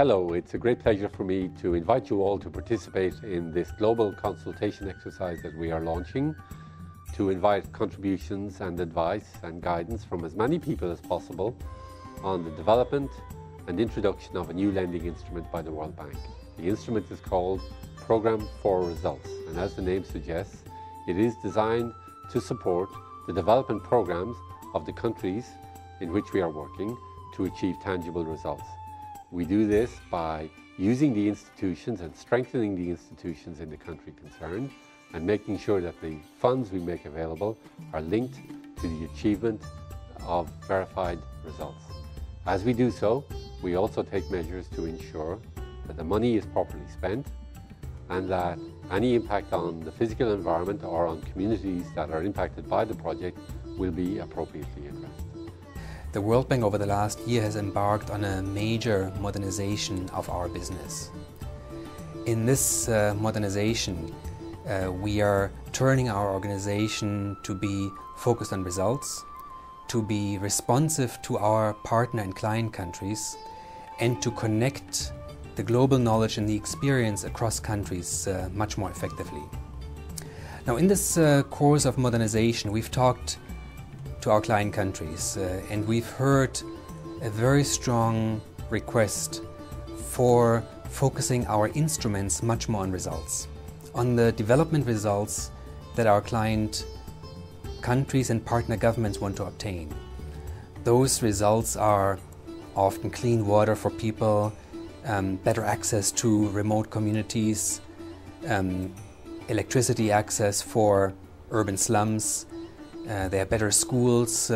Hello, it's a great pleasure for me to invite you all to participate in this global consultation exercise that we are launching, to invite contributions and advice and guidance from as many people as possible on the development and introduction of a new lending instrument by the World Bank. The instrument is called Programme for Results, and as the name suggests, it is designed to support the development programs of the countries in which we are working to achieve tangible results. We do this by using the institutions and strengthening the institutions in the country concerned and making sure that the funds we make available are linked to the achievement of verified results. As we do so, we also take measures to ensure that the money is properly spent and that any impact on the physical environment or on communities that are impacted by the project will be appropriately addressed. The World Bank over the last year has embarked on a major modernization of our business. In this modernization, we are turning our organization to be focused on results, to be responsive to our partner and client countries, and to connect the global knowledge and the experience across countries much more effectively. Now, in this course of modernization, we've talked to our client countries and we've heard a very strong request for focusing our instruments much more on results, on the development results that our client countries and partner governments want to obtain. Those results are often clean water for people, better access to remote communities, electricity access for urban slums. There are better schools,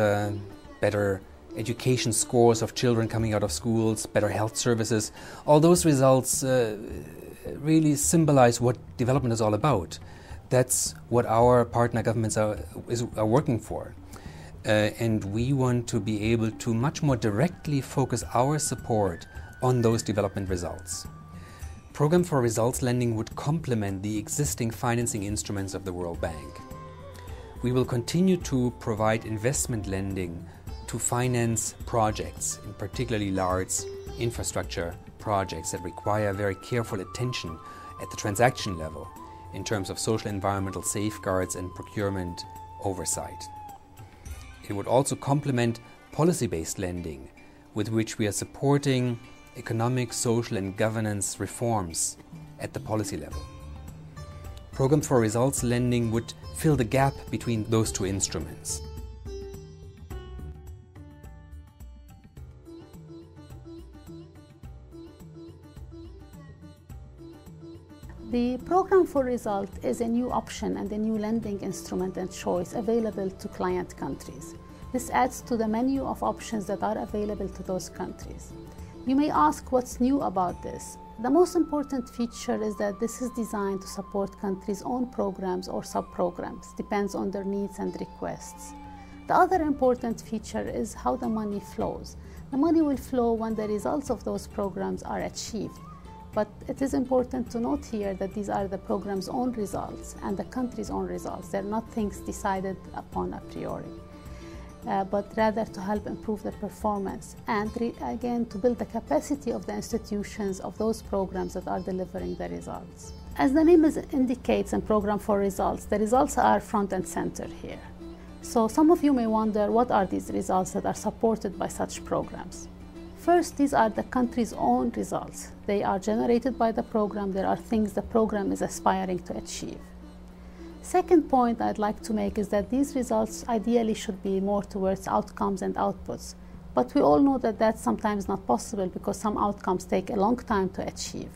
better education scores of children coming out of schools, better health services. All those results really symbolize what development is all about. That's what our partner governments are working for. And we want to be able to much more directly focus our support on those development results. Programme for Results lending would complement the existing financing instruments of the World Bank. We will continue to provide investment lending to finance projects, in particularly large infrastructure projects that require very careful attention at the transaction level in terms of social and environmental safeguards and procurement oversight. It would also complement policy-based lending, with which we are supporting economic, social and governance reforms at the policy level. Programme for Results lending would fill the gap between those two instruments. The Programme for Result is a new option and a new lending instrument and choice available to client countries. This adds to the menu of options that are available to those countries. You may ask what's new about this. The most important feature is that this is designed to support countries' own programs or sub-programs, depends on their needs and requests. The other important feature is how the money flows. The money will flow when the results of those programs are achieved. But it is important to note here that these are the program's own results and the country's own results. They're not things decided upon a priori, but rather to help improve the performance and again to build the capacity of the institutions of those programs that are delivering the results. As the name indicates in Programme for Results, the results are front and center here. So some of you may wonder, what are these results that are supported by such programs? First, these are the country's own results. They are generated by the program. There are things the program is aspiring to achieve. Second point I'd like to make is that these results ideally should be more towards outcomes and outputs. But we all know that that's sometimes not possible because some outcomes take a long time to achieve.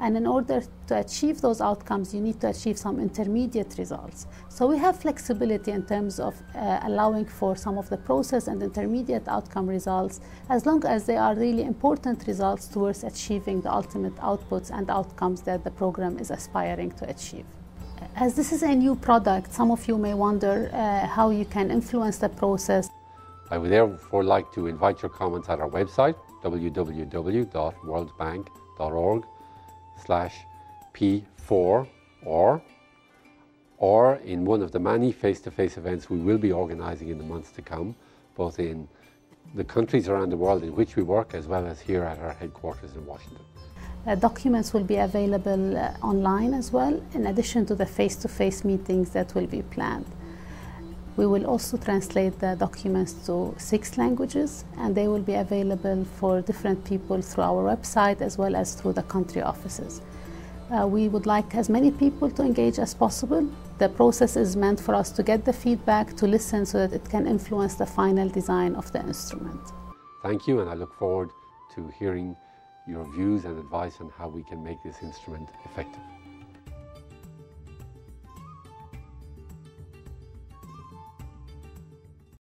And in order to achieve those outcomes, you need to achieve some intermediate results. So we have flexibility in terms of allowing for some of the process and intermediate outcome results, as long as they are really important results towards achieving the ultimate outputs and outcomes that the program is aspiring to achieve. As this is a new product, some of you may wonder how you can influence the process. I would therefore like to invite your comments at our website, www.worldbank.org/P4 or in one of the many face-to-face events we will be organizing in the months to come, both in the countries around the world in which we work, as well as here at our headquarters in Washington. Documents will be available online as well, in addition to the face-to-face meetings that will be planned. We will also translate the documents to 6 languages, and they will be available for different people through our website as well as through the country offices. We would like as many people to engage as possible. The process is meant for us to get the feedback, to listen so that it can influence the final design of the instrument. Thank you, and I look forward to hearing your views and advice on how we can make this instrument effective.